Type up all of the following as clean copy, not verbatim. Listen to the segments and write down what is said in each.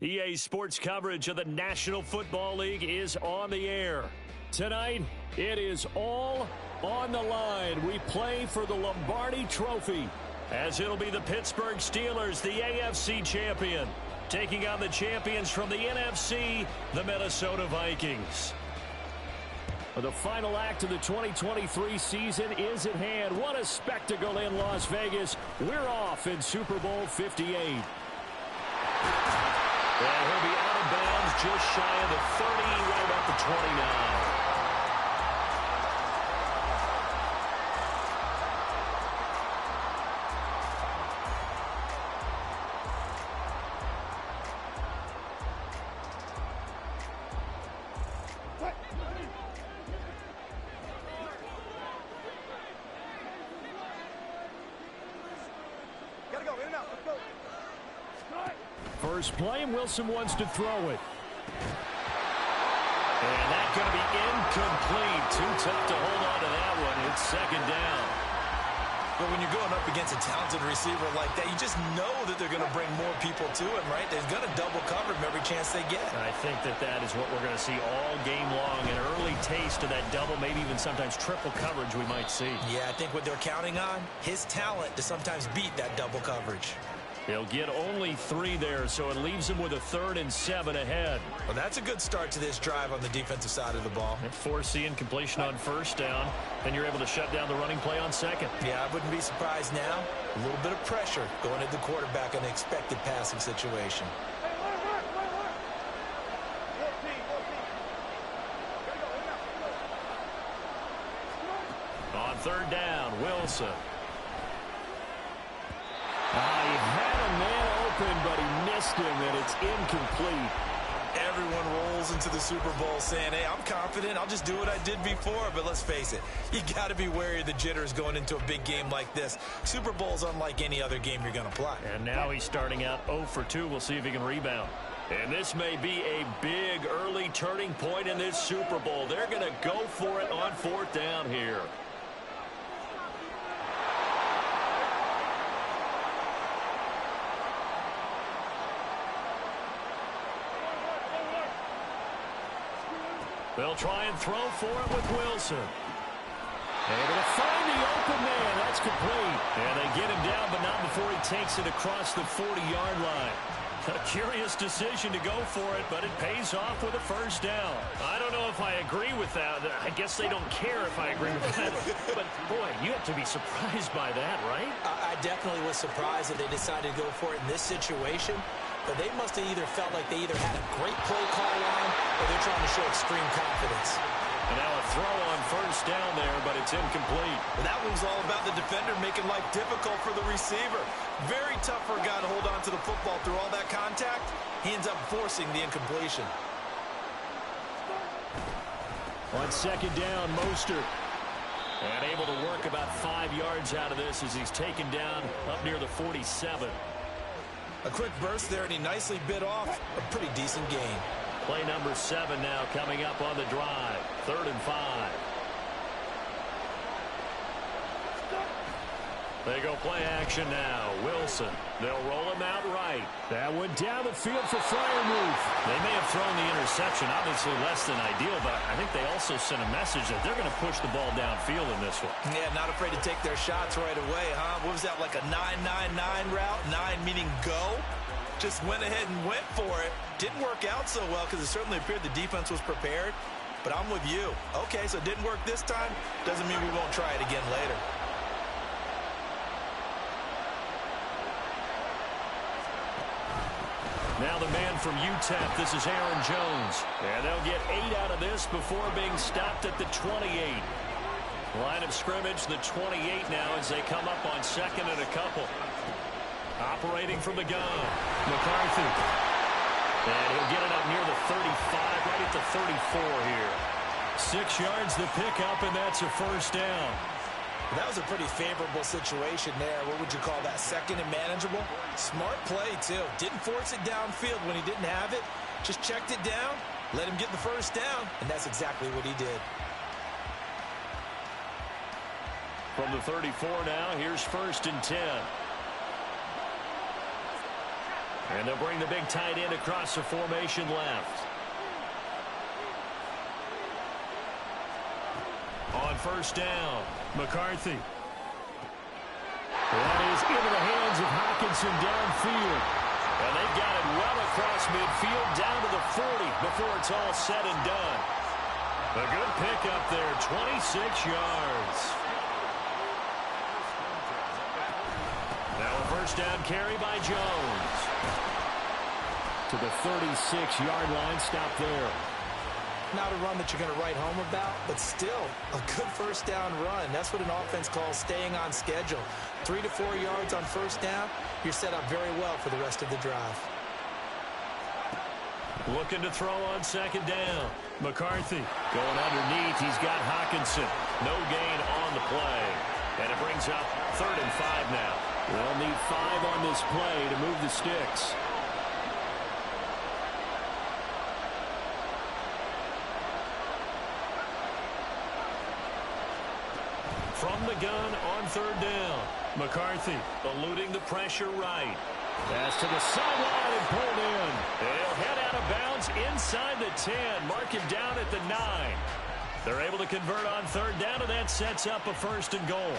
EA Sports coverage of the National Football League is on the air. Tonight, it is all on the line. We play for the Lombardi Trophy, as it'll be the Pittsburgh Steelers, the AFC champion, taking on the champions from the NFC, the Minnesota Vikings. The final act of the 2023 season is at hand. What a spectacle in Las Vegas. We're off in Super Bowl 58. And he'll be out of bounds just shy of the 30, right about the 29. First play, and Wilson wants to throw it. And that's going to be incomplete. Too tough to hold on to that one. It's second down. But when you're going up against a talented receiver like that, you just know that they're going to bring more people to him, right? They're going to double cover him every chance they get. I think that is what we're going to see all game long. An early taste of that double, maybe even sometimes triple coverage we might see. Yeah, I think what they're counting on, his talent to sometimes beat that double coverage. He'll get only 3 there, so it leaves him with a 3rd and 7 ahead. Well, that's a good start to this drive on the defensive side of the ball. Forcing completion on first down, and you're able to shut down the running play on second. Yeah, I wouldn't be surprised now. A little bit of pressure going at the quarterback in the expected passing situation. On 3rd down, Wilson. He had a man open, but he missed him, and it's incomplete. Everyone rolls into the Super Bowl saying, hey, I'm confident. I'll just do what I did before. But let's face it, you got to be wary of the jitters going into a big game like this. Super Bowl's unlike any other game you're going to play. And now he's starting out 0 for 2. We'll see if he can rebound. And this may be a big early turning point in this Super Bowl. They're going to go for it on 4th down here. They'll try and throw for it with Wilson. Able to find the open man. That's complete. And they get him down, but not before he takes it across the 40-yard line. A curious decision to go for it, but it pays off with a 1st down. I don't know if I agree with that. I guess they don't care if I agree with that. But, boy, you have to be surprised by that, right? I definitely was surprised that they decided to go for it in this situation. But they must have either felt like they either had a great play call on or they're trying to show extreme confidence. And now a throw on 1st down there, but it's incomplete. Well, that one's all about the defender making life difficult for the receiver. Very tough for a guy to hold on to the football through all that contact. He ends up forcing the incompletion. On 2nd down, Mostert. And able to work about 5 yards out of this as he's taken down up near the 47. A quick burst there, and he nicely bit off a pretty decent gain. Play number 7 now coming up on the drive. 3rd and 5. They go play action now. Wilson. They'll roll him out right. That went down the field for Freiermuth. They may have thrown the interception, obviously less than ideal, but I think they also sent a message that they're going to push the ball downfield in this one. Yeah, not afraid to take their shots right away, huh? What was that, like a 9-9-9 route? 9 meaning go? Just went ahead and went for it. Didn't work out so well because it certainly appeared the defense was prepared. But I'm with you. Okay, so it didn't work this time. Doesn't mean we won't try it again later. Now the man from UTEP, this is Aaron Jones. And they'll get 8 out of this before being stopped at the 28. Line of scrimmage, the 28 now as they come up on 2nd and a couple. Operating from the gun, McCarthy. And he'll get it up near the 35, right at the 34 here. 6 yards the pickup, and that's a 1st down. That was a pretty favorable situation there. What would you call that? 2nd and manageable? Smart play, too. Didn't force it downfield when he didn't have it. Just checked it down, let him get the 1st down, and that's exactly what he did. From the 34 now, here's 1st and 10. And they'll bring the big tight end across the formation left. On first down, McCarthy. That is into the hands of Hockenson downfield. And they've got it well across midfield down to the 40 before it's all said and done. A good pickup there, 26 yards. Now a first down carry by Jones. To the 36-yard line, stop there. Not a run that you're going to write home about, but still a good first down run. That's what an offense calls staying on schedule. 3 to 4 yards on first down, you're set up very well for the rest of the drive. Looking to throw on second down. McCarthy going underneath. He's got Hockenson. No gain on the play. And it brings up 3rd and 5 now. They'll need 5 on this play to move the sticks. From the gun on 3rd down. McCarthy eluding the pressure right. Pass to the sideline and pulled in. They'll head out of bounds inside the 10. Mark him down at the 9. They're able to convert on 3rd down, and that sets up a 1st and goal.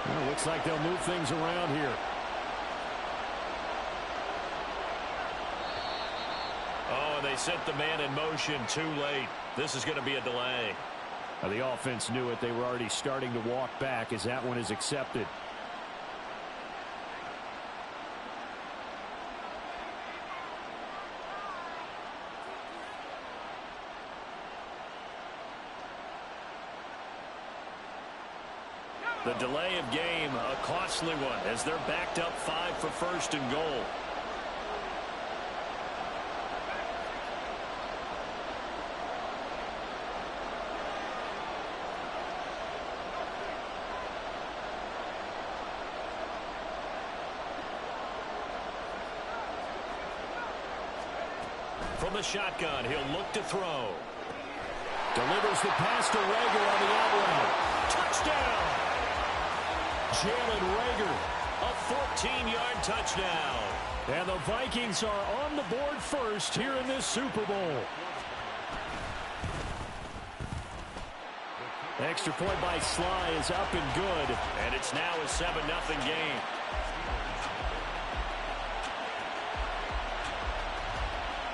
Well, looks like they'll move things around here. Oh, and they set the man in motion too late. This is going to be a delay. Now, the offense knew it. They were already starting to walk back as that one is accepted. The delay of game, a costly one, as they're backed up 5 for 1st and goal. From the shotgun, he'll look to throw. Delivers the pass to Rager on the out route. Touchdown! Jalen Rager, a 14-yard touchdown. And the Vikings are on the board first here in this Super Bowl. Extra point by Sly is up and good. And it's now a 7-0 game.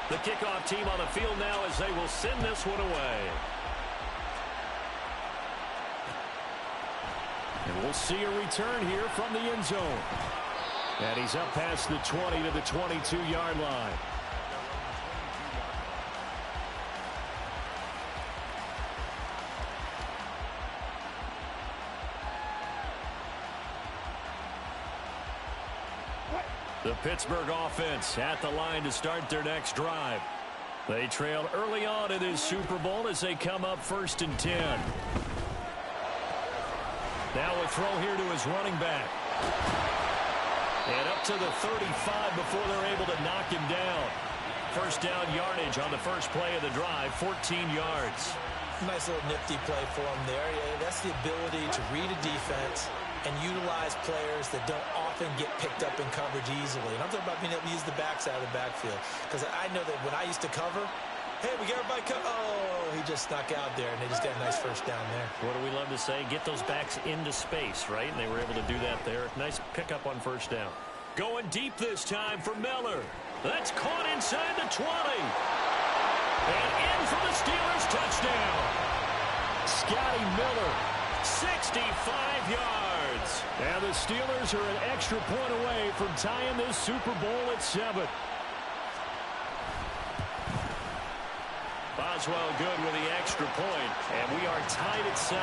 The kickoff team on the field now as they will send this one away. And we'll see a return here from the end zone. And he's up past the 20 to the 22-yard line. The Pittsburgh offense at the line to start their next drive. They trailed early on in this Super Bowl as they come up 1st and 10. Now a throw here to his running back. And up to the 35 before they're able to knock him down. First down yardage on the first play of the drive, 14 yards. Nice little nifty play for him there. Yeah, that's the ability to read a defense and utilize players that don't often get picked up in coverage easily. And I'm talking about being able to use the backside of the backfield. Because I know that when I used to cover, hey, we got everybody cover. Oh, he just snuck out there, and they just got a nice first down there. What do we love to say? Get those backs into space, right? And they were able to do that there. Nice pickup on first down. Going deep this time for Miller. That's caught inside the 20. And in for the Steelers touchdown. Scotty Miller, 65 yards. And the Steelers are an extra point away from tying this Super Bowl at 7. Boswell good with the extra point, and we are tied at 7.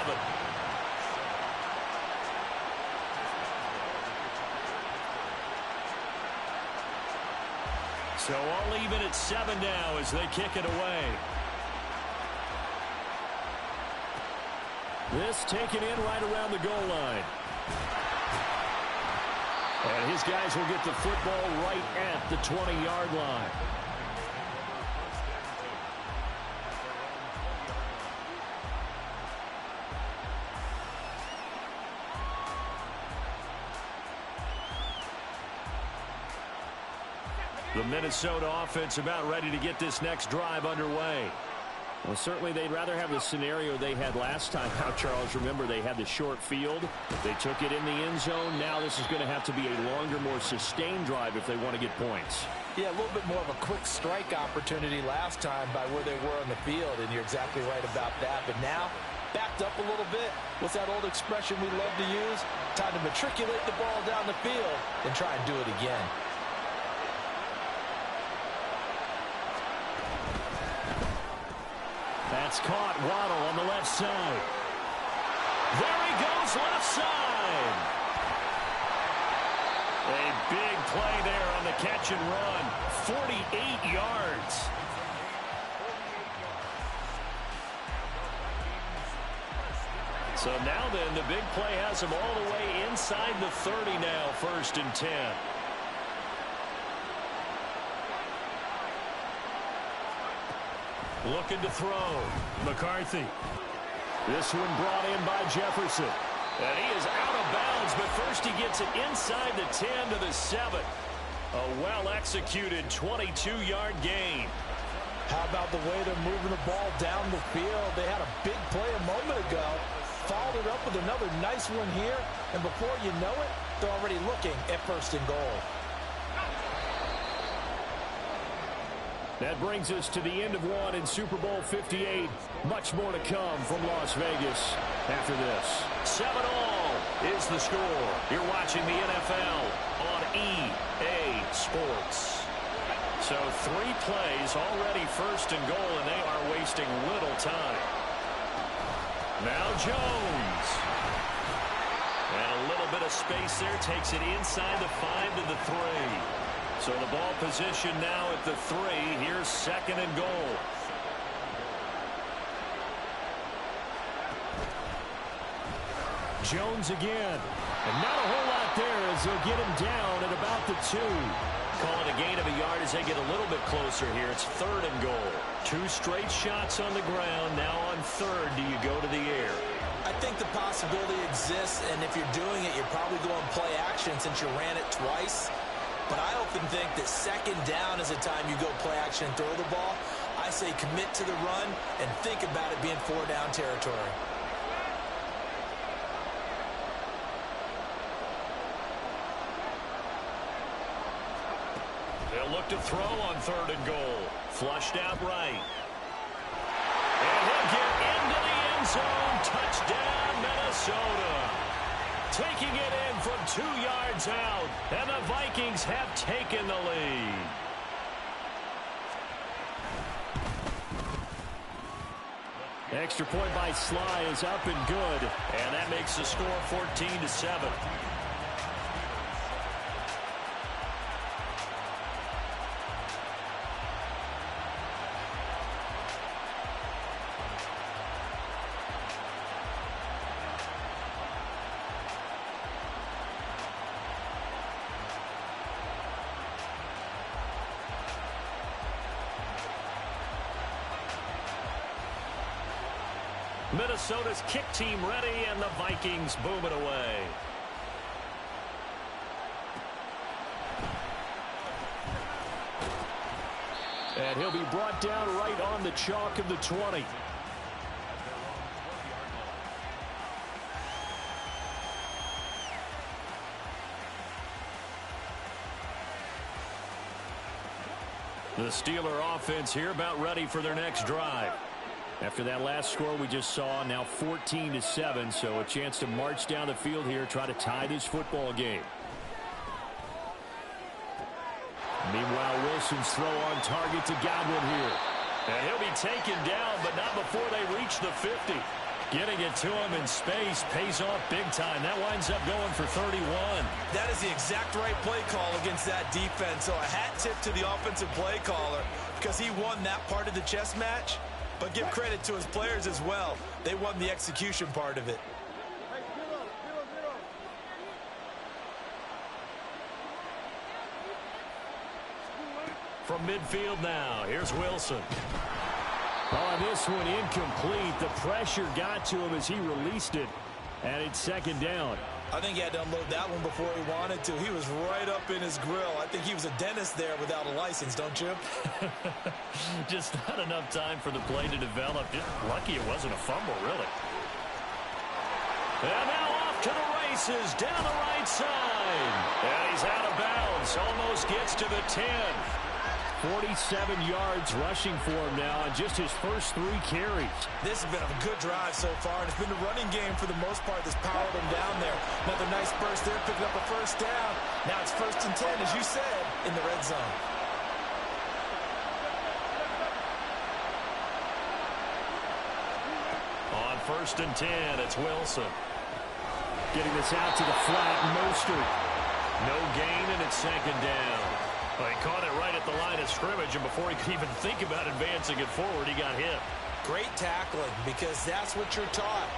So all even at 7 now as they kick it away. This taken in right around the goal line. And his guys will get the football right at the 20-yard line. The Minnesota offense about ready to get this next drive underway. Well, certainly they'd rather have the scenario they had last time out, Charles. Remember, they had the short field. They took it in the end zone. Now this is going to have to be a longer, more sustained drive if they want to get points. Yeah, a little bit more of a quick strike opportunity last time by where they were on the field, and you're exactly right about that. But now, backed up a little bit. What's that old expression we love to use? Time to matriculate the ball down the field and try and do it again. That's caught. Waddle on the left side. There he goes, left side. A big play there on the catch and run. 48 yards. So now then, the big play has him all the way inside the 30 now, 1st and 10. Looking to throw. McCarthy. This one brought in by Jefferson. And he is out of bounds, but first he gets it inside the 10 to the 7. A well-executed 22-yard gain. How about the way they're moving the ball down the field? They had a big play a moment ago. Followed it up with another nice one here. And before you know it, they're already looking at 1st and goal. That brings us to the end of one in Super Bowl 58. Much more to come from Las Vegas after this. 7-all is the score. You're watching the NFL on EA Sports. So 3 plays already 1st and goal, and they are wasting little time. Now Jones. And a little bit of space there. Takes it inside the 5 to the 3. So the ball position now at the 3. Here's 2nd and goal. Jones again. And not a whole lot there as they'll get him down at about the 2. Call it a gain of a yard as they get a little bit closer here. It's 3rd and goal. 2 straight shots on the ground. Now on 3rd, do you go to the air? I think the possibility exists, and if you're doing it, you're probably going play action since you ran it twice. But I often think that 2nd down is a time you go play action and throw the ball. I say commit to the run and think about it being 4-down territory. They'll look to throw on 3rd and goal. Flushed out right. And he'll get into the end zone. Touchdown, Minnesota. Taking it in from 2 yards out, and the Vikings have taken the lead. Extra point by Sly is up and good, and that makes the score 14-7. Minnesota's kick team ready, and the Vikings boom it away. And he'll be brought down right on the chalk of the 20. The Steeler offense here about ready for their next drive. After that last score we just saw, now 14-7, so a chance to march down the field here, try to tie this football game. Meanwhile, Wilson's throw on target to Godwin here. And he'll be taken down, but not before they reach the 50. Getting it to him in space pays off big time. That winds up going for 31. That is the exact right play call against that defense. So a hat tip to the offensive play caller because he won that part of the chess match. But give credit to his players as well. They won the execution part of it. From midfield now, here's Wilson. Oh, this one incomplete. The pressure got to him as he released it. And it's 2nd down. I think he had to unload that one before he wanted to. He was right up in his grill. I think he was a dentist there without a license, don't you? Just not enough time for the play to develop. Just lucky it wasn't a fumble, really. And now off to the races down the right side. And he's out of bounds. Almost gets to the 10. 47 yards rushing for him now on just his first 3 carries. This has been a good drive so far, and it's been the running game for the most part that's powered him down there. Another nice burst there, picking up a first down. Now it's 1st and 10, as you said, in the red zone. On 1st and 10, it's Wilson. Getting this out to the flat, Mostert. No gain, and it's 2nd down. Well, he caught it right at the line of scrimmage, and before he could even think about advancing it forward, he got hit. Great tackling, because that's what you're taught.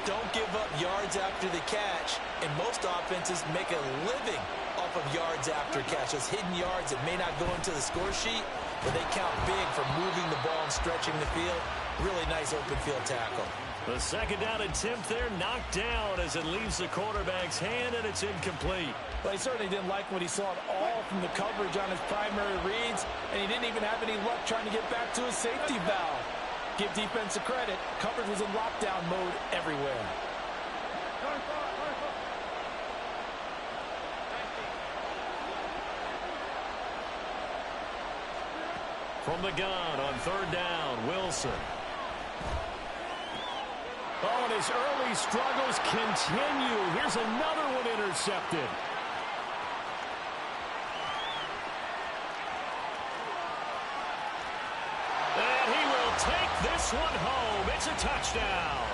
Don't give up yards after the catch, and most offenses make a living off of yards after catch. Those hidden yards that may not go into the score sheet, but they count big for moving the ball and stretching the field. Really nice open field tackle. The 2nd down attempt there knocked down as it leaves the quarterback's hand, and it's incomplete. Well, he certainly didn't like what he saw at all from the coverage on his primary reads, and he didn't even have any luck trying to get back to his safety valve. Give defense a credit. Coverage was in lockdown mode everywhere. From the gun on 3rd down, Wilson. Oh, and his early struggles continue. Here's another one intercepted. And he will take this one home. It's a touchdown.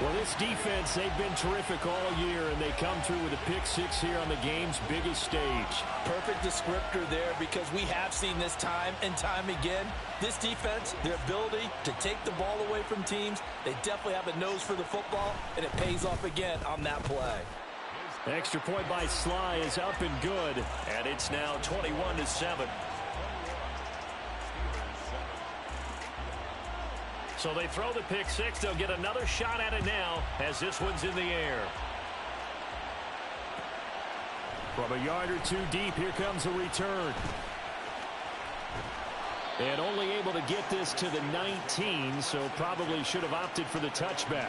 Well, this defense, they've been terrific all year, and they come through with a pick 6 here on the game's biggest stage. Perfect descriptor there, because we have seen this time and time again. This defense, their ability to take the ball away from teams, they definitely have a nose for the football, and it pays off again on that play. Extra point by Sly is up and good, and it's now 21-7. So they throw the pick 6. They'll get another shot at it now as this one's in the air. From a yard or 2 deep, here comes a return. And only able to get this to the 19, so probably should have opted for the touchback.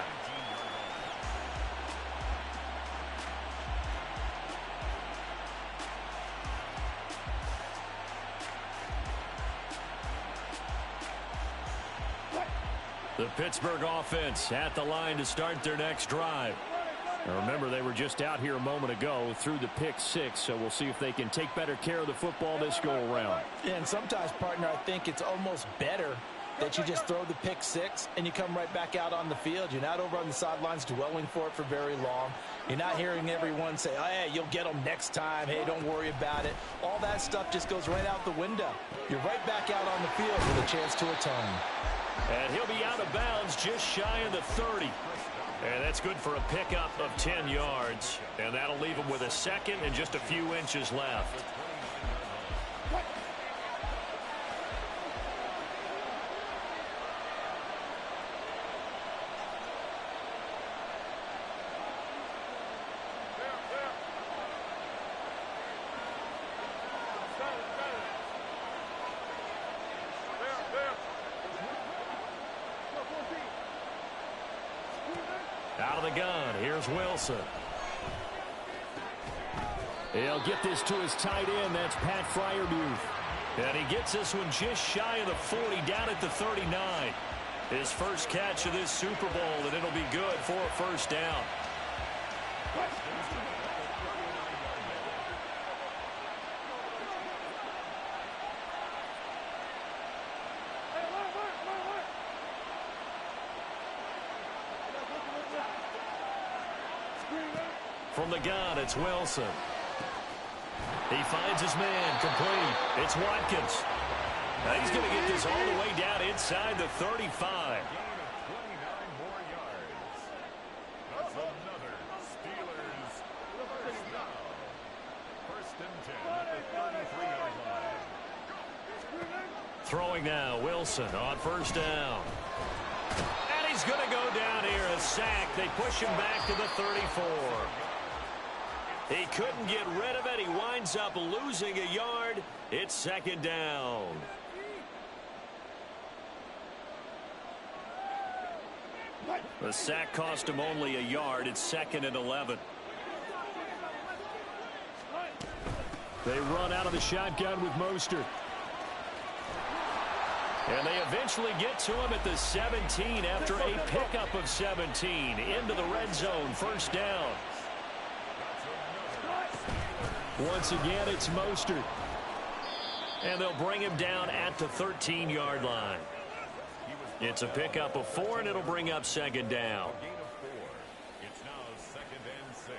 The Pittsburgh offense at the line to start their next drive. Now remember, they were just out here a moment ago through the pick 6, so we'll see if they can take better care of the football this go-around. And sometimes, partner, I think it's almost better that you just throw the pick 6 and you come right back out on the field. You're not over on the sidelines dwelling for it for very long. You're not hearing everyone say, oh, hey, you'll get them next time. Hey, don't worry about it. All that stuff just goes right out the window. You're right back out on the field with a chance to atone. And he'll be out of bounds just shy of the 30. And that's good for a pickup of 10 yards. And that'll leave him with a 2nd and just a few inches left. Out of the gun, here's Wilson. He'll get this to his tight end. That's Pat Freiermuth. And he gets this one just shy of the 40, down at the 39. His first catch of this Super Bowl, and it'll be good for a first down. From the gun, it's Wilson. He finds his man, complete. It's Watkins. Now he's going to get this all the way down inside the 35. Throwing now, Wilson on first down. And he's going to go down here, a sack. They push him back to the 34. He couldn't get rid of it. He winds up losing a yard. It's second down. The sack cost him only a yard. It's 2nd and 11. They run out of the shotgun with Mostert. And they eventually get to him at the 17 after a pickup of 17 into the red zone. First down. Once again, it's Mostert. And they'll bring him down at the 13-yard line. It's a pickup of 4, and it'll bring up second down. It's now 2nd and 6.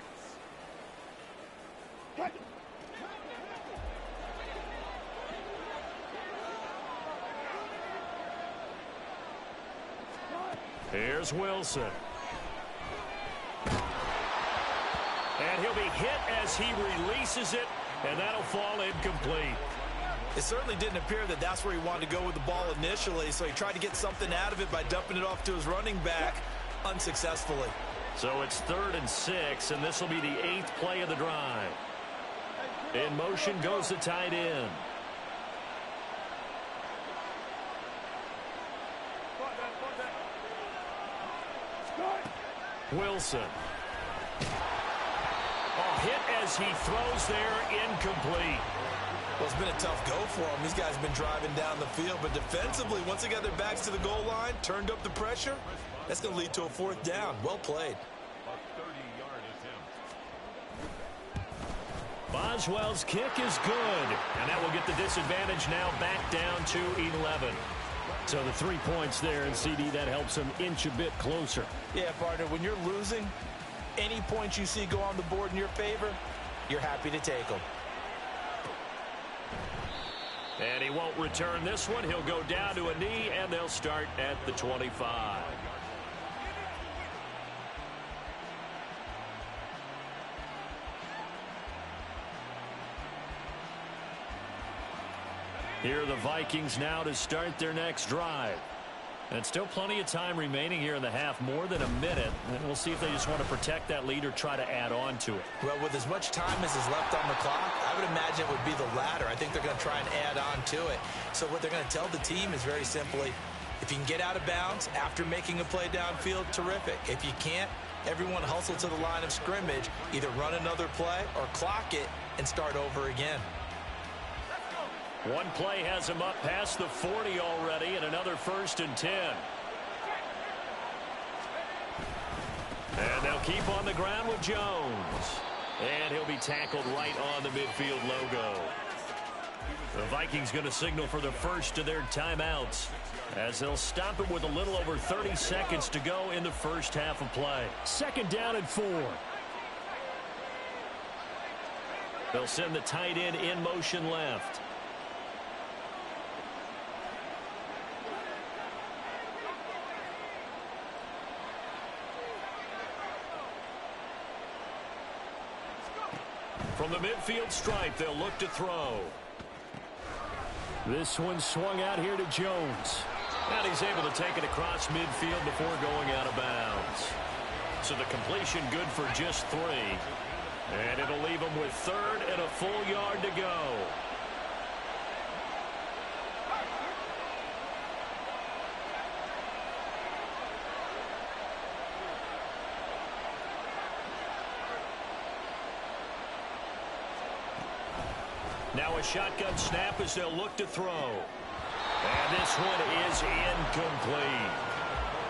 Here's Wilson. And he'll be hit as he releases it, and that'll fall incomplete. It certainly didn't appear that that's where he wanted to go with the ball initially, so he tried to get something out of it by dumping it off to his running back unsuccessfully. So it's 3rd and 6, and this will be the 8th play of the drive. In motion goes the tight end. Wilson. Hit as he throws there, incomplete. Well, it's been a tough go for him. These guys have been driving down the field, but defensively, once they got their backs to the goal line, turned up the pressure, that's going to lead to a 4th down. Well played. A 30-yard attempt. Boswell's kick is good, and that will get the disadvantage now back down to 11. So the 3 points there, and CD, that helps him inch a bit closer. Yeah, partner, when you're losing, any points you see go on the board in your favor, you're happy to take them. And he won't return this one. He'll go down to a knee, and they'll start at the 25. Here are the Vikings now to start their next drive. And still plenty of time remaining here in the half, more than a minute. And we'll see if they just want to protect that lead or try to add on to it. Well, with as much time as is left on the clock, I would imagine it would be the latter. I think they're going to try and add on to it. So what they're going to tell the team is very simply, if you can get out of bounds after making a play downfield, terrific. If you can't, everyone hustle to the line of scrimmage, either run another play or clock it and start over again. One play has him up past the 40 already, and another 1st and 10. And they'll keep on the ground with Jones. And he'll be tackled right on the midfield logo. The Vikings going to signal for the first of their timeouts, as they'll stop it with a little over 30 seconds to go in the first half of play. 2nd down and 4. They'll send the tight end in motion left. From the midfield stripe, they'll look to throw. This one swung out here to Jones. And he's able to take it across midfield before going out of bounds. So the completion good for just 3. And it'll leave him with 3rd and a full yard to go. Now a shotgun snap as they'll look to throw. And this one is incomplete.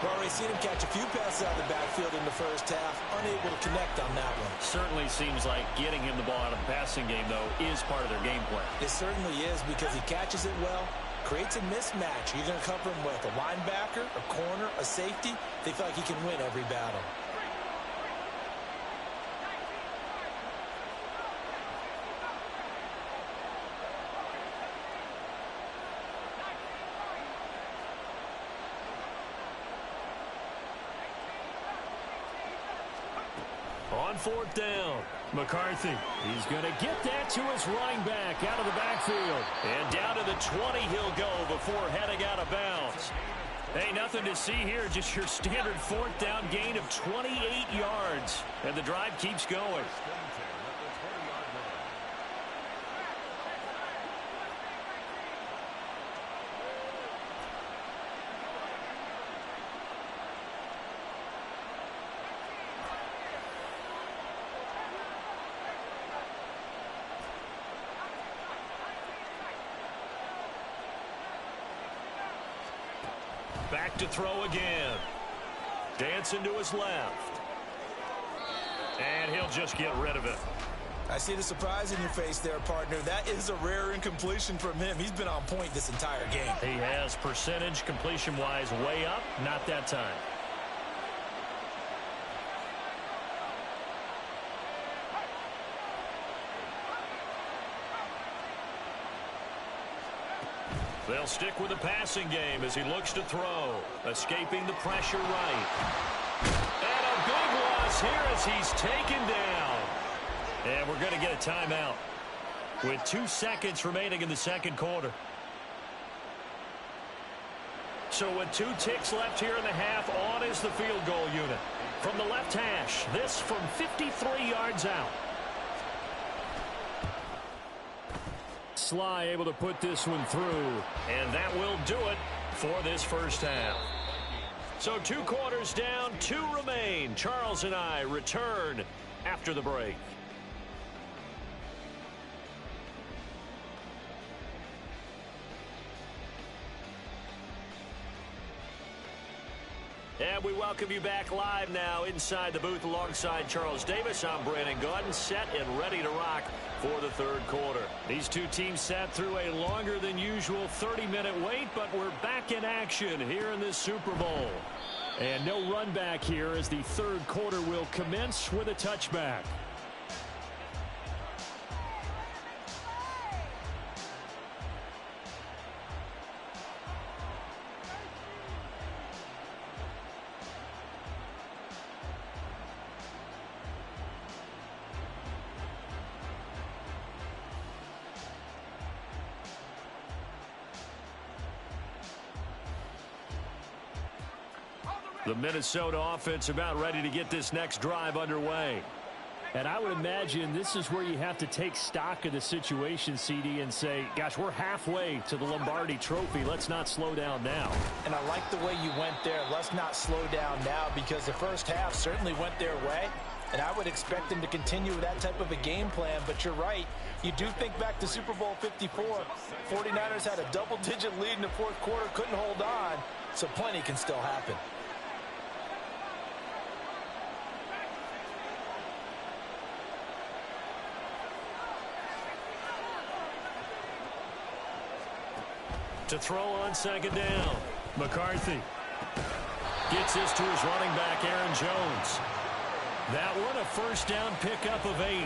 Well, we've seen him catch a few passes out of the backfield in the first half, unable to connect on that one. Certainly seems like getting him the ball out of the passing game, though, is part of their game plan. It certainly is, because he catches it well, creates a mismatch. You're going to cover him with a linebacker, a corner, a safety. They feel like he can win every battle. On 4th down, McCarthy. He's going to get that to his running back out of the backfield. And down to the 20 he'll go before heading out of bounds. Hey, nothing to see here, just your standard 4th down gain of 28 yards. And the drive keeps going. Back to throw again. Dancing to his left. And he'll just get rid of it. I see the surprise in your face there, partner. That is a rare incompletion from him. He's been on point this entire game. He has percentage completion-wise way up. Not that time. They'll stick with the passing game as he looks to throw. Escaping the pressure right. And a big loss here as he's taken down. And we're going to get a timeout with 2 seconds remaining in the second quarter. So with 2 ticks left here in the half, on is the field goal unit. From the left hash, this from 53 yards out. Sly able to put this one through, and that will do it for this first half. So 2 quarters down, 2 remain. Charles and I return after the break. And we welcome you back live now inside the booth alongside Charles Davis. I'm Brandon Gaudin, set and ready to rock for the third quarter. These 2 teams sat through a longer than usual 30-minute wait, but we're back in action here in this Super Bowl. And no run back here as the third quarter will commence with a touchback. The Minnesota offense about ready to get this next drive underway. And I would imagine this is where you have to take stock of the situation, CD, and say, gosh, we're halfway to the Lombardi Trophy. Let's not slow down now. And I like the way you went there. Let's not slow down now, because the first half certainly went their way. And I would expect them to continue with that type of a game plan. But you're right. You do think back to Super Bowl 54. 49ers had a double-digit lead in the fourth quarter, couldn't hold on. So plenty can still happen. To throw on second down. McCarthy gets this to his running back, Aaron Jones. That one a first down pickup of 8.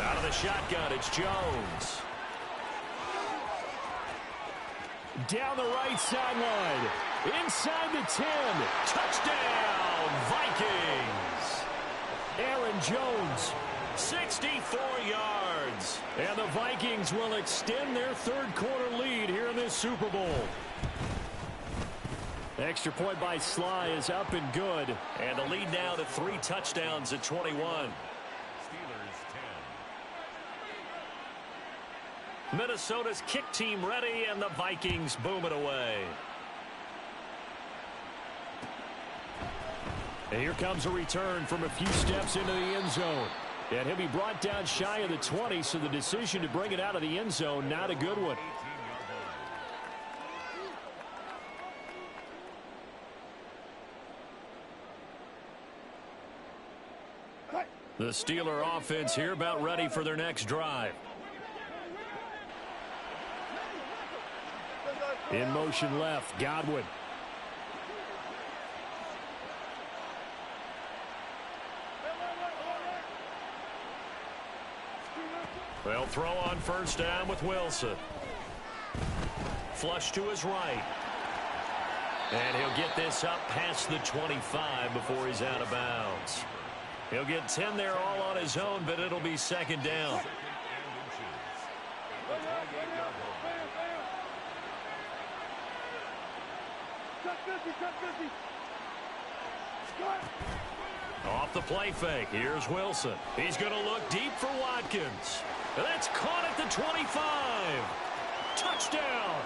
Out of the shotgun, it's Jones. Down the right sideline. Inside the 10. Touchdown, Vikings. Aaron Jones, 64 yards. And the Vikings will extend their third quarter lead here in this Super Bowl. Extra point by Sly is up and good. And the lead now to 3 touchdowns at 21. Steelers 10. Minnesota's kick team ready, and the Vikings boom it away. And here comes a return from a few steps into the end zone. And he'll be brought down shy of the 20, so the decision to bring it out of the end zone, not a good one. The Steeler offense here about ready for their next drive. In motion left, Godwin. They'll throw on first down with Wilson. Flush to his right. And he'll get this up past the 25 before he's out of bounds. He'll get 10 there all on his own, but it'll be second down. Off the play fake. Here's Wilson. He's going to look deep for Watkins. That's caught at the 25. Touchdown.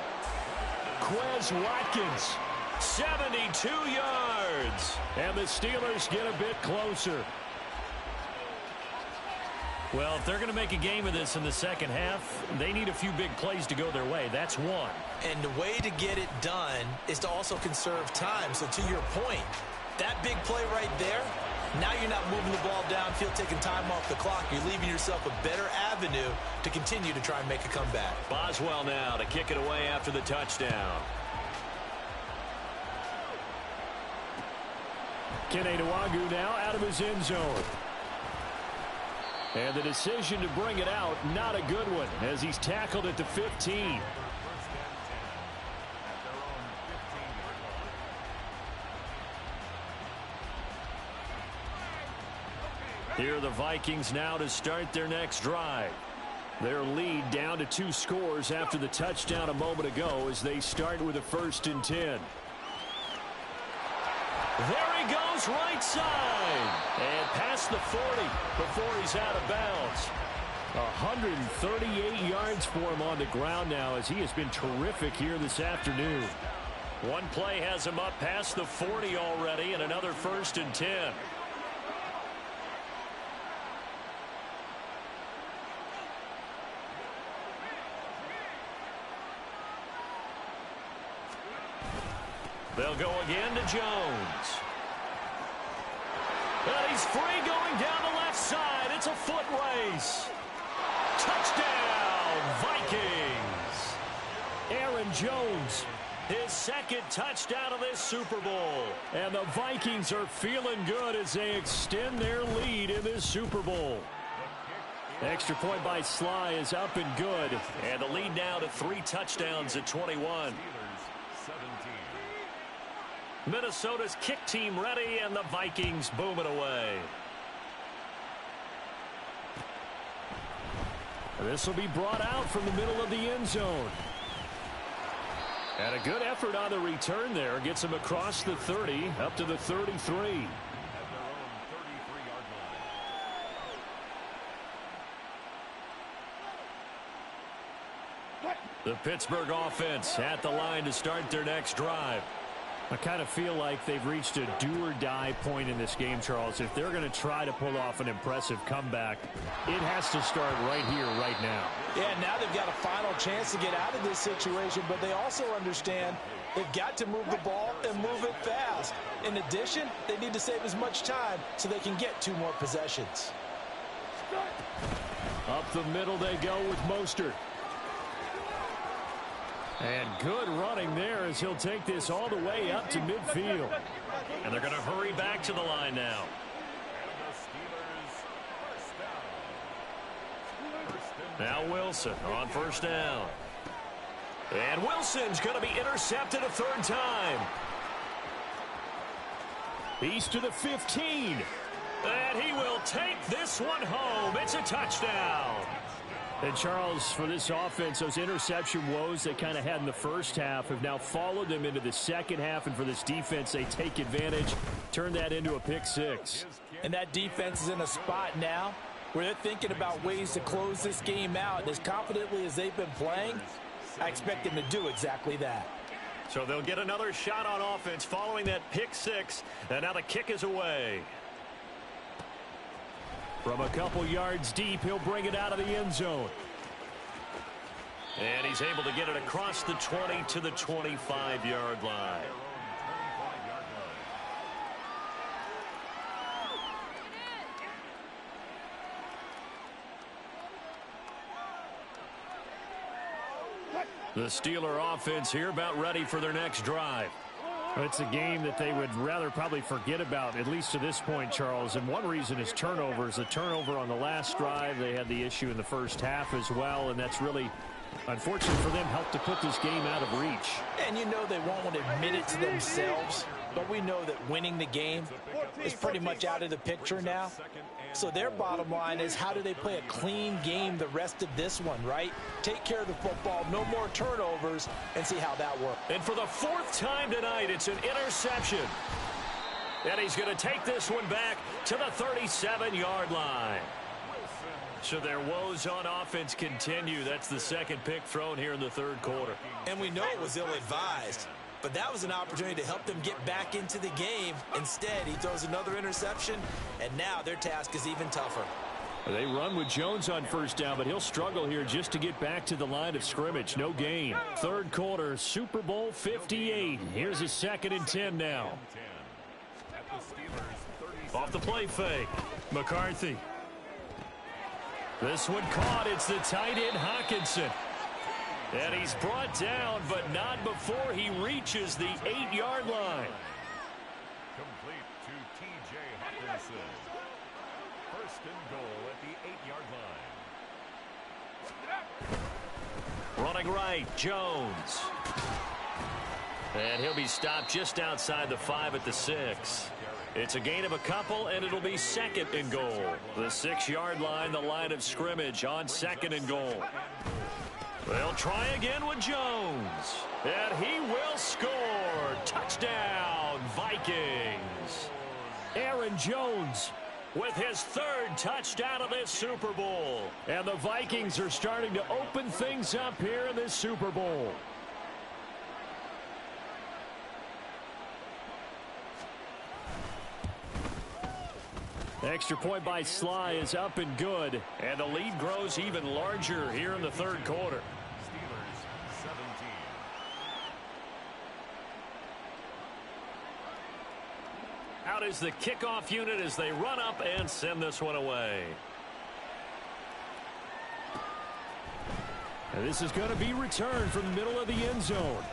Quez Watkins. 72 yards. And the Steelers get a bit closer. Well, if they're going to make a game of this in the second half, they need a few big plays to go their way. That's one. And the way to get it done is to also conserve time. So to your point, that big play right there, now you're not moving the ball downfield, taking time off the clock. You're leaving yourself a better avenue to continue to try and make a comeback. Boswell now to kick it away after the touchdown. Keneduagu now out of his end zone. And the decision to bring it out, not a good one, as he's tackled at the 15. Here are the Vikings now to start their next drive. Their lead down to 2 scores after the touchdown a moment ago as they start with a 1st and 10. There he goes, right side. And past the 40 before he's out of bounds. 138 yards for him on the ground now as he has been terrific here this afternoon. One play has him up past the 40 already and another 1st and 10. They'll go again to Jones. And he's free going down the left side. It's a foot race. Touchdown, Vikings. Aaron Jones, his 2nd touchdown of this Super Bowl. And the Vikings are feeling good as they extend their lead in this Super Bowl. Extra point by Sly is up and good. And the lead now to 3 touchdowns at 21. Minnesota's kick team ready, and the Vikings booming away. This will be brought out from the middle of the end zone. And a good effort on the return there. Gets him across the 30, up to the 33. The Pittsburgh offense at the line to start their next drive. I kind of feel like they've reached a do-or-die point in this game, Charles. If they're going to try to pull off an impressive comeback, it has to start right here, right now. Yeah, now they've got a final chance to get out of this situation, but they also understand they've got to move the ball and move it fast. In addition, they need to save as much time so they can get 2 more possessions. Up the middle they go with Mostert. And good running there as he'll take this all the way up to midfield. And they're going to hurry back to the line now. Now Wilson on 1st down. And Wilson's going to be intercepted a 3rd time. He's to the 15. And he will take this one home. It's a touchdown. And, Charles, for this offense, those interception woes they kind of had in the first half have now followed them into the second half. And for this defense, they take advantage, turn that into a pick 6. And that defense is in a spot now where they're thinking about ways to close this game out. And as confidently as they've been playing, I expect them to do exactly that. So they'll get another shot on offense following that pick 6. And now the kick is away. From a couple yards deep, he'll bring it out of the end zone. And he's able to get it across the 20 to the 25-yard line. The Steeler offense here about ready for their next drive. It's a game that they would rather probably forget about, at least to this point, Charles. And one reason is turnovers. A turnover on the last drive. They had the issue in the first half as well, and that's really, unfortunate for them, helped to put this game out of reach. And you know they won't want to admit it to themselves, but we know that winning the game is pretty much out of the picture now. So their bottom line is, how do they play a clean game the rest of this one, right? Take care of the football, no more turnovers, and see how that works. And for the 4th time tonight, it's an interception. And he's going to take this one back to the 37-yard line. So their woes on offense continue. That's the 2nd pick thrown here in the 3rd quarter. And we know it was ill-advised, but that was an opportunity to help them get back into the game. Instead, he throws another interception, and now their task is even tougher. They run with Jones on first down, but he'll struggle here just to get back to the line of scrimmage. No gain. Third quarter, Super Bowl 58. Here's a 2nd and 10 now. Off the play fake. McCarthy. This one caught. It's the tight end, Hockenson. And he's brought down, but not before he reaches the 8-yard line. Complete to T.J. Hockenson. First and goal at the 8-yard line. Running right, Jones. And he'll be stopped just outside the 5 at the 6. It's a gain of a couple, and it'll be 2nd and goal. The 6-yard line, the line of scrimmage on 2nd and goal. They'll try again with Jones. And he will score. Touchdown, Vikings. Aaron Jones with his 3rd touchdown of this Super Bowl. And the Vikings are starting to open things up here in this Super Bowl. Extra point by Sly is up and good. And the lead grows even larger here in the 3rd quarter. Steelers 17. Out is the kickoff unit as they run up and send this one away. And this is going to be returned from the middle of the end zone.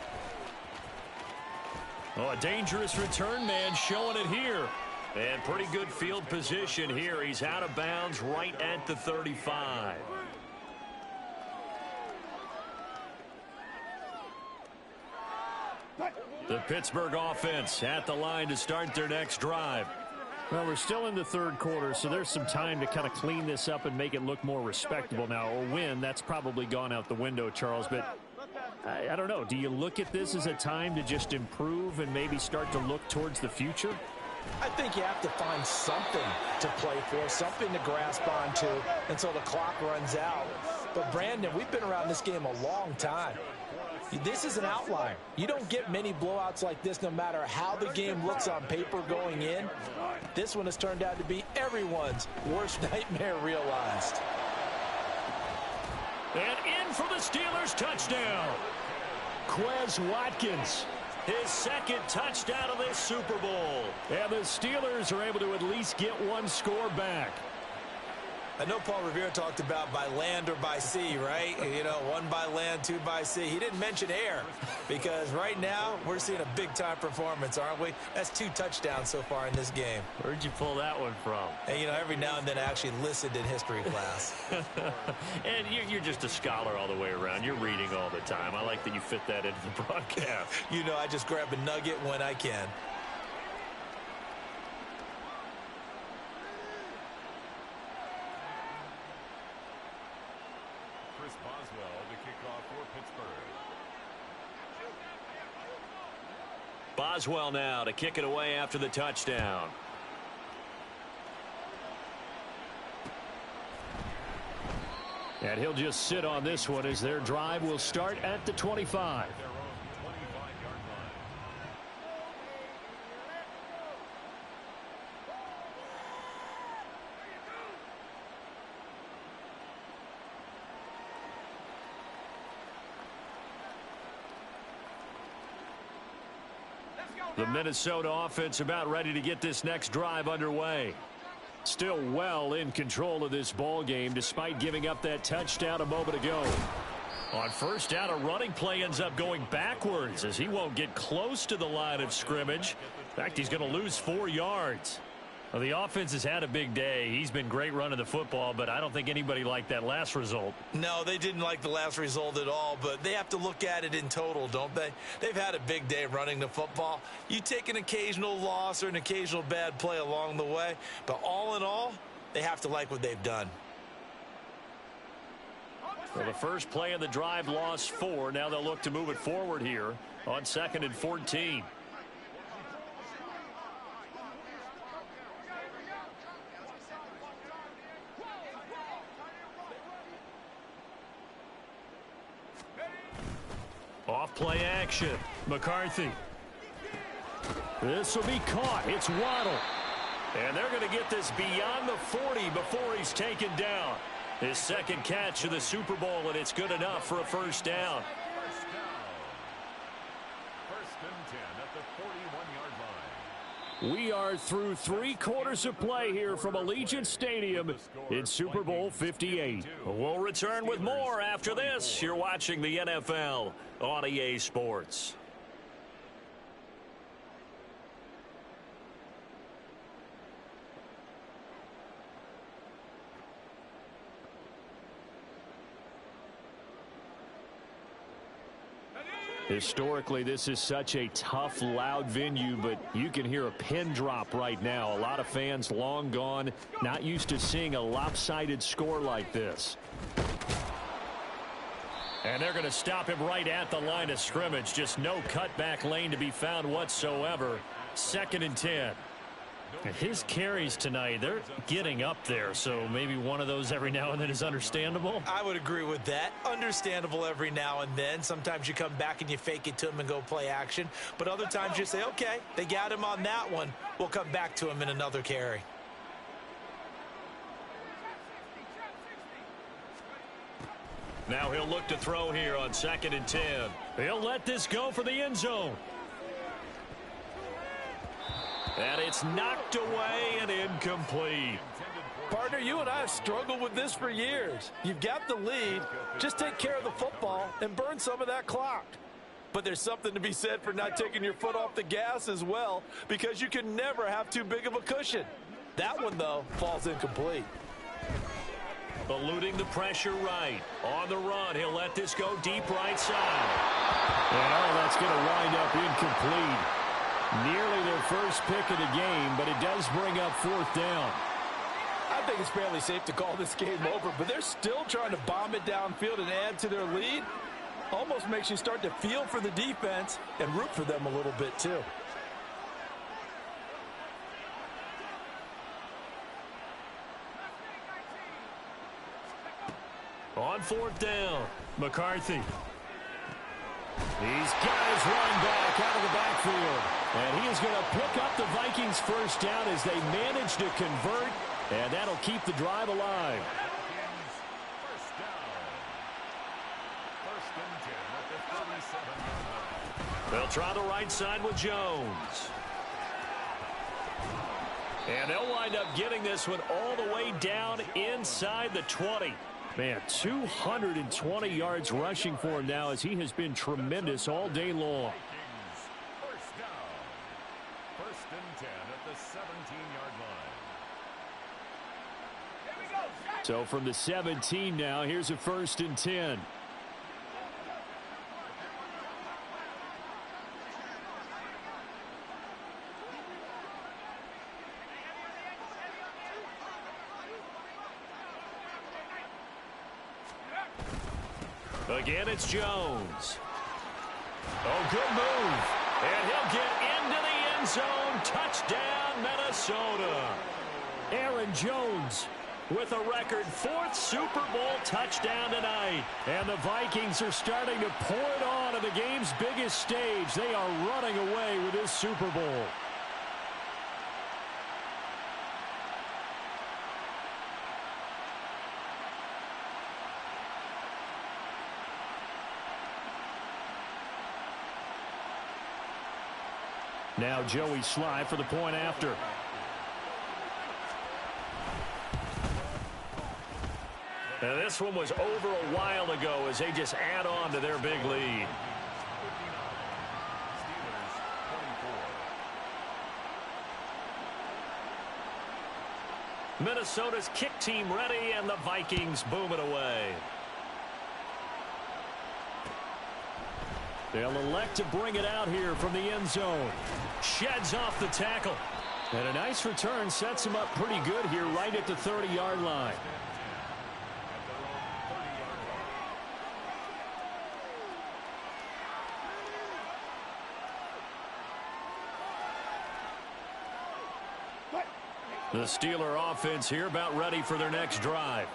Oh, a dangerous return man showing it here. And pretty good field position here. He's out of bounds right at the 35. The Pittsburgh offense at the line to start their next drive. Well, we're still in the 3rd quarter, so there's some time to kind of clean this up and make it look more respectable now. Or win, that's probably gone out the window, Charles. But I don't know. Do you look at this as a time to just improve and maybe start to look towards the future? I think you have to find something to play for, something to grasp onto until the clock runs out. But, Brandon, we've been around this game a long time. This is an outlier. You don't get many blowouts like this no matter how the game looks on paper going in. This one has turned out to be everyone's worst nightmare realized. And in for the Steelers touchdown. Quez Watkins. His 2nd touchdown of this Super Bowl. And the Steelers are able to at least get one score back. I know Paul Revere talked about by land or by sea, right? You know, 1 by land, 2 by sea. He didn't mention air because right now we're seeing a big-time performance, aren't we? That's 2 touchdowns so far in this game. Where'd you pull that one from? And, you know, every now and then I actually listened in history class. And you're just a scholar all the way around. You're reading all the time. I like that you fit that into the broadcast. You know, I just grab a nugget when I can. Boswell to kick off for Pittsburgh. Boswell now to kick it away after the touchdown. And he'll just sit on this one as their drive will start at the 25. The Minnesota offense about ready to get this next drive underway. Still well in control of this ball game despite giving up that touchdown a moment ago. On first down, a running play ends up going backwards as he won't get close to the line of scrimmage. In fact, he's going to lose 4 yards. Well, the offense has had a big day. He's been great running the football, but I don't think anybody liked that last result. No, they didn't like the last result at all, but they have to look at it in total, don't they? They've had a big day running the football. You take an occasional loss or an occasional bad play along the way, but all in all, they have to like what they've done. Well, the first play of the drive lost 4. Now they'll look to move it forward here on 2nd and 14. Off play action. McCarthy. This will be caught. It's Waddle. And they're going to get this beyond the 40 before he's taken down. His second catch of the Super Bowl, and it's good enough for a first down. First and 10 at the 41-yard line. We are through 3 quarters of play here from Allegiant Stadium in Super Bowl 58. We'll return with more after this. You're watching the NFL on EA Sports. Historically, this is such a tough, loud venue, but you can hear a pin drop right now. A lot of fans long gone, not used to seeing a lopsided score like this. And they're going to stop him right at the line of scrimmage. Just no cutback lane to be found whatsoever. 2nd and 10. And his carries tonight, they're getting up there, so maybe one of those every now and then is understandable. I would agree with that. Understandable every now and then. Sometimes you come back and you fake it to him and go play action. But other times you say, okay, they got him on that one. We'll come back to him in another carry. Now he'll look to throw here on 2nd and 10. He'll let this go for the end zone. And it's knocked away and incomplete. Partner, you and I have struggled with this for years. You've got the lead. Just take care of the football and burn some of that clock. But there's something to be said for not taking your foot off the gas as well, because you can never have too big of a cushion. That one, though, falls incomplete. Eluding the pressure right. On the run, he'll let this go deep right side. And all that's going to wind up incomplete. Nearly their first pick of the game, but it does bring up 4th down. I think it's fairly safe to call this game over, but they're still trying to bomb it downfield and add to their lead. Almost makes you start to feel for the defense and root for them a little bit too. On 4th down, McCarthy. He's got his run back out of the backfield. And he is going to pick up the Vikings first down as they manage to convert. And that'll keep the drive alive. First down. First and 10 at the 37-yard line. They'll try the right side with Jones. And they'll wind up getting this one all the way down inside the 20. Man, 220 yards rushing for him now as he has been tremendous all day long. First down. First and 10 at the 17-yard line. So from the 17 now, here's a 1st and 10. Again, it's Jones. Oh, good move. And he'll get into the end zone. Touchdown, Minnesota. Aaron Jones with a record 4th Super Bowl touchdown tonight. And the Vikings are starting to pour it on the game's biggest stage. They are running away with this Super Bowl. Now Joey Sly for the point after. Now this one was over a while ago as they just add on to their big lead. Minnesota's kick team ready, and the Vikings boom it away. They'll elect to bring it out here from the end zone. Sheds off the tackle. And a nice return sets him up pretty good here right at the 30-yard line. The Steeler offense here about ready for their next drive.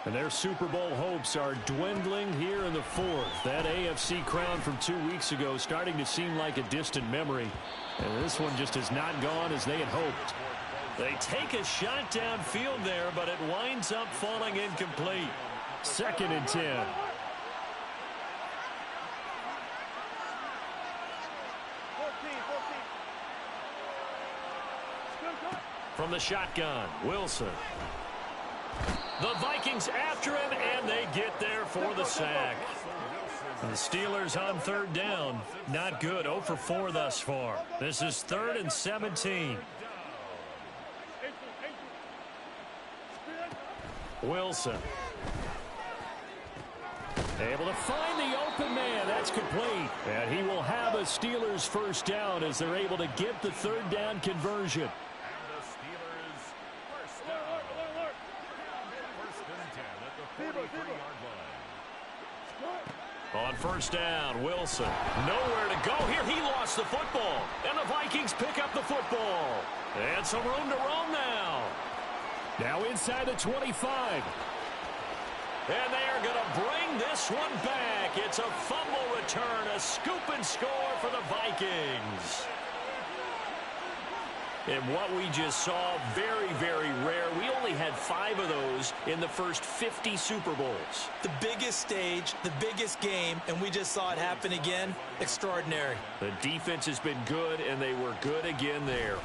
And their Super Bowl hopes are dwindling here in the 4th. That AFC crown from 2 weeks ago starting to seem like a distant memory. And this one just has not gone as they had hoped. They take a shot downfield there, but it winds up falling incomplete. 2nd and 10. From the shotgun, Wilson. The Vikings after him, and they get there for the sack. The Steelers on 3rd down. Not good. 0 for 4 thus far. This is 3rd and 17. Wilson. Able to find the open man. That's complete. And he will have a Steelers 1st down as they're able to get the 3rd down conversion. On 1st down, Wilson. Nowhere to go here. He lost the football. And the Vikings pick up the football. And some room to roam now. Now inside the 25. And they are going to bring this one back. It's a fumble return, a scoop and score for the Vikings. And what we just saw, very, very rare. We only had 5 of those in the first 50 Super Bowls. The biggest stage, the biggest game, and we just saw it happen again. Extraordinary. The defense has been good, and they were good again there.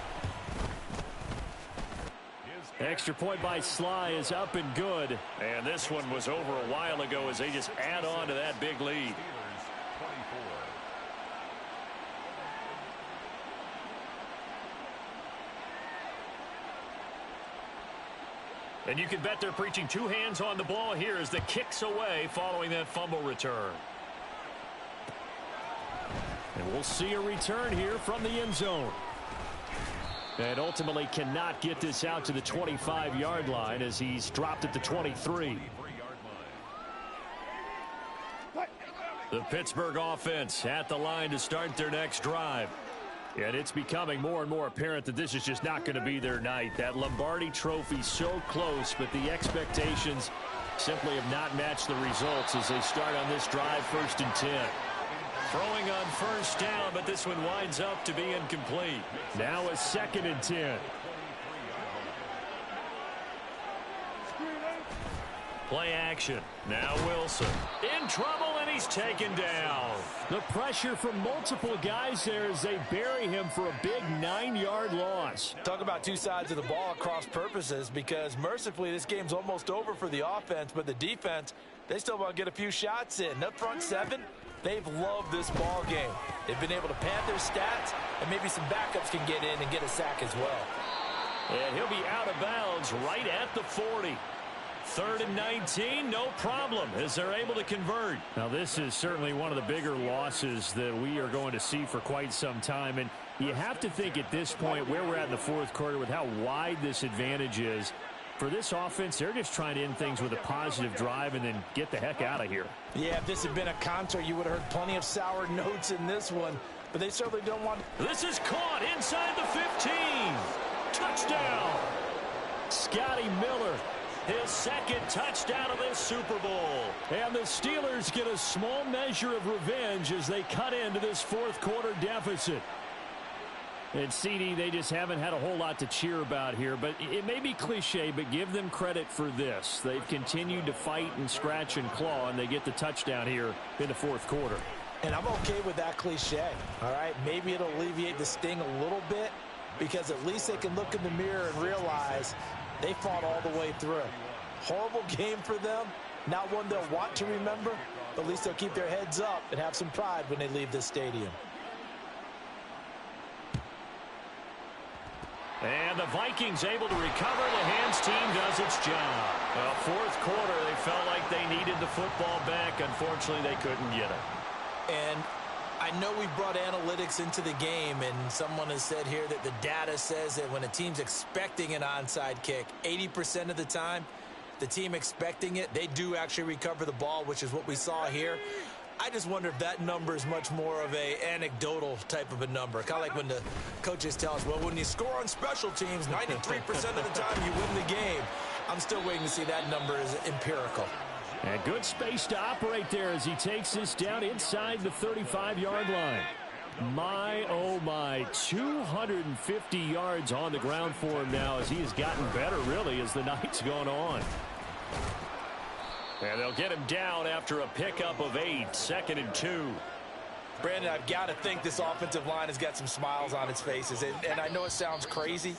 Extra point by Sly is up and good. And this one was over a while ago as they just add on to that big lead. And you can bet they're preaching 2 hands on the ball here as the kick's away following that fumble return. And we'll see a return here from the end zone. And ultimately cannot get this out to the 25-yard line as he's dropped at the 23. The Pittsburgh offense at the line to start their next drive. And it's becoming more and more apparent that this is just not going to be their night. That Lombardi Trophy so close, but the expectations simply have not matched the results as they start on this drive, 1st and 10. Throwing on 1st down, but this one winds up to be incomplete. Now a 2nd and 10. Play action. Now Wilson. In trouble, and he's taken down. The pressure from multiple guys there as they bury him for a big 9-yard loss. Talk about 2 sides of the ball at cross purposes, because mercifully this game's almost over for the offense, but the defense, they still want to get a few shots in. Up front 7, they've loved this ball game. They've been able to pad their stats, and maybe some backups can get in and get a sack as well. And he'll be out of bounds right at the 40. 3rd and 19, no problem, as they're able to convert. Now, this is certainly one of the bigger losses that we are going to see for quite some time. And you have to think at this point where we're at in the 4th quarter with how wide this advantage is. For this offense, they're just trying to end things with a positive drive and then get the heck out of here. Yeah, if this had been a concert, you would have heard plenty of sour notes in this one. But they certainly don't want... This is caught inside the 15. Touchdown. Scotty Miller. His 2nd touchdown of this Super Bowl. And the Steelers get a small measure of revenge as they cut into this 4th quarter deficit. And CD, they just haven't had a whole lot to cheer about here. But it may be cliche, but give them credit for this. They've continued to fight and scratch and claw, and they get the touchdown here in the 4th quarter. And I'm okay with that cliche, all right? Maybe it'll alleviate the sting a little bit because at least they can look in the mirror and realize they fought all the way through. Horrible game for them. Not one they'll want to remember, but at least they'll keep their heads up and have some pride when they leave this stadium. And the Vikings able to recover. The hands team does its job. Well, 4th quarter, they felt like they needed the football back. Unfortunately, they couldn't get it. And I know we brought analytics into the game, and someone has said here that the data says that when a team's expecting an onside kick, 80% of the time, the team expecting it, they do actually recover the ball, which is what we saw here. I just wonder if that number is much more of a anecdotal type of a number. Kind of like when the coaches tell us, well, when you score on special teams, 93% of the time you win the game. I'm still waiting to see that number is empirical. And good space to operate there as he takes this down inside the 35-yard line. My, oh my, 250 yards on the ground for him now as he has gotten better, really, as the night's gone on. And they'll get him down after a pickup of 8, 2nd and 2. Brandon, I've got to think this offensive line has got some smiles on its faces. And I know it sounds crazy,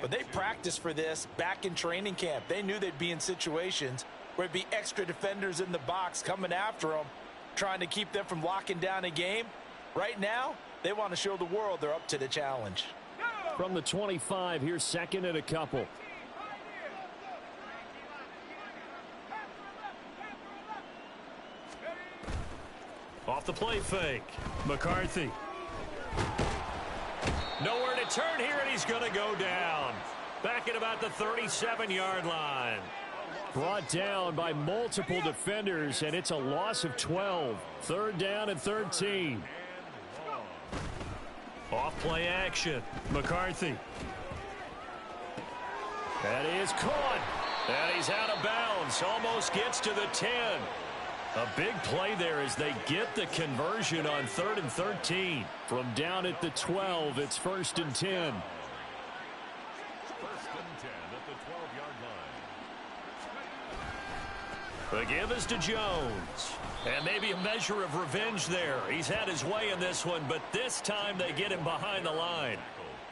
but they practiced for this back in training camp. They knew they'd be in situations where there'd be extra defenders in the box coming after them, trying to keep them from locking down a game. Right now, they want to show the world they're up to the challenge. From the 25, here's 2nd and a couple. Off the play fake. McCarthy. Nowhere to turn here, and he's going to go down. Back at about the 37-yard line. Brought down by multiple defenders, and it's a loss of 12. 3rd down and 13. Off play action. McCarthy. That is caught. And he's out of bounds. Almost gets to the 10. A big play there as they get the conversion on 3rd and 13. From down at the 12, it's 1st and 10. 1st and 10 at the 12-yard line. The give is to Jones. And maybe a measure of revenge there. He's had his way in this one, but this time they get him behind the line.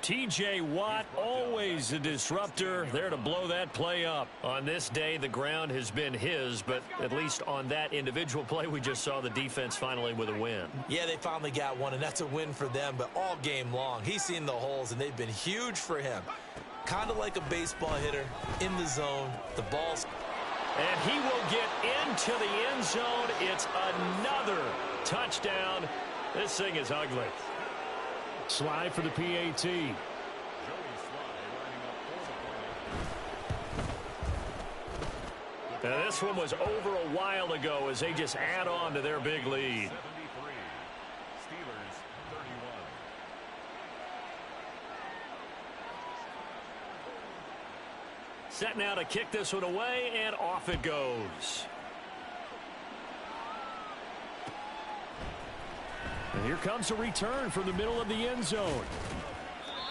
T.J. Watt, always a disruptor, there to blow that play up. On this day, the ground has been his, but at least on that individual play, we just saw the defense finally with a win. Yeah, they finally got one, and that's a win for them, but all game long, he's seen the holes, and they've been huge for him. Kind of like a baseball hitter in the zone. The ball's... And he will get into the end zone. It's another touchdown. This thing is ugly. Slide for the PAT. And this one was over a while ago as they just add on to their big lead. 73. Steelers 31. Set now to kick this one away, and off it goes. And here comes a return from the middle of the end zone.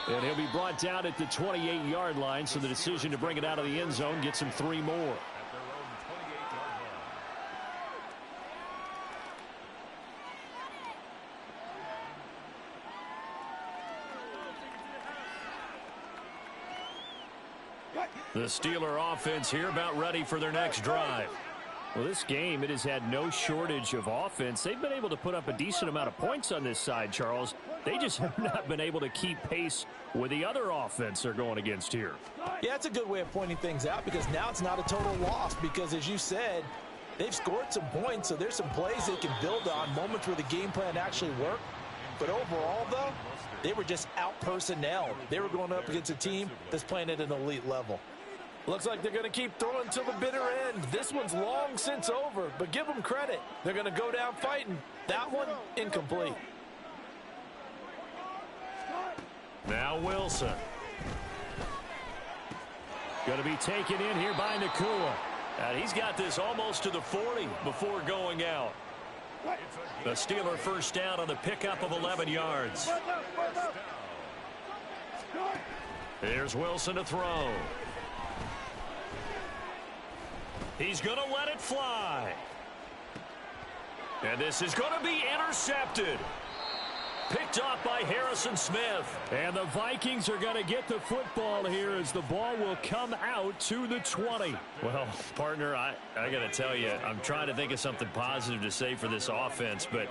And he'll be brought down at the 28-yard line, so the decision to bring it out of the end zone gets him 3 more. At their own 28-yard line. The Steeler offense here about ready for their next drive. Well, this game, it has had no shortage of offense. They've been able to put up a decent amount of points on this side, Charles. They just have not been able to keep pace with the other offense they're going against here. Yeah, that's a good way of pointing things out because now it's not a total loss because, as you said, they've scored some points, so there's some plays they can build on, moments where the game plan actually worked. But overall, though, they were just out-personnel. They were going up against a team that's playing at an elite level. Looks like they're going to keep throwing till the bitter end. This one's long since over, but give them credit. They're going to go down fighting. That one, incomplete. Now Wilson. Going to be taken in here by Nakua. And he's got this almost to the 40 before going out. The Steeler first down on the pickup of 11 yards. Here's Wilson to throw. He's going to let it fly. And this is going to be intercepted. Picked off by Harrison Smith. And the Vikings are going to get the football here as the ball will come out to the 20. Well, partner, I got to tell you, I'm trying to think of something positive to say for this offense, but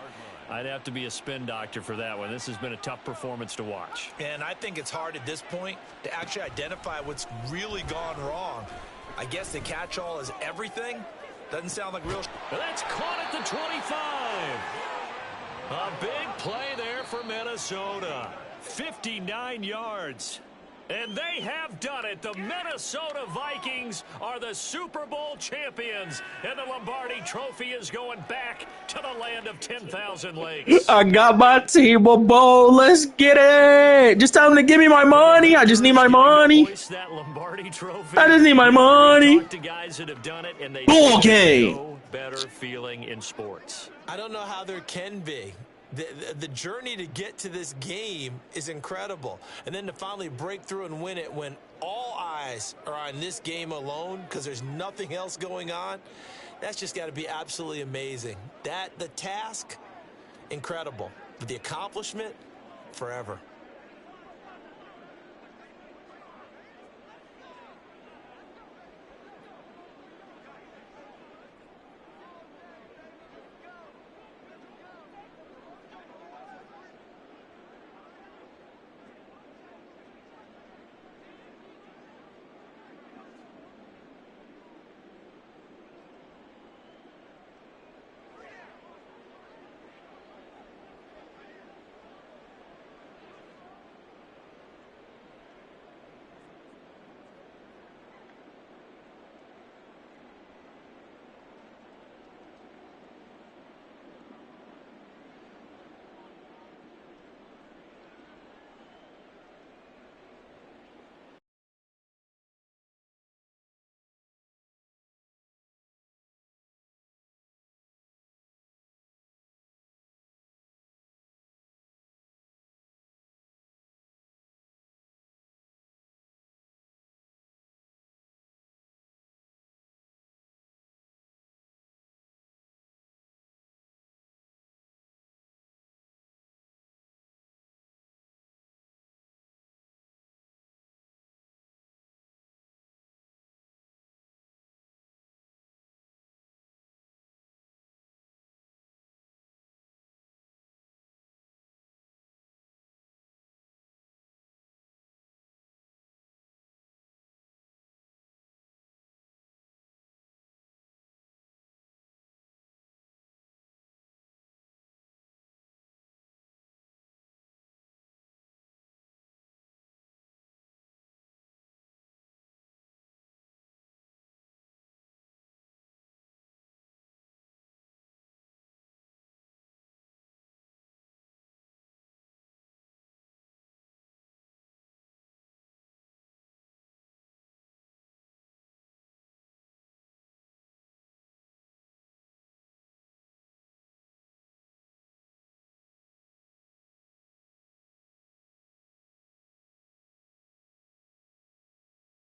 I'd have to be a spin doctor for that one. This has been a tough performance to watch. And I think it's hard at this point to actually identify what's really gone wrong. I guess the catch-all is everything. Doesn't sound like real. That's caught at the 25. A big play there for Minnesota. 59 yards. And they have done it. The Minnesota Vikings are the Super Bowl champions. And the Lombardi Trophy is going back to the land of 10,000 lakes. I got my team a bowl. Let's get it. Just tell them to give me my money. I just need my money. That Lombardi Trophy. I just need my money. Talk to guys that have done it, and they Okay. no better feeling in sports. I don't know how there can be the journey to get to this game is incredible. And then to finally break through and win it when all eyes are on this game alone because there's nothing else going on, that's just got to be absolutely amazing. The task, incredible. But the accomplishment, forever.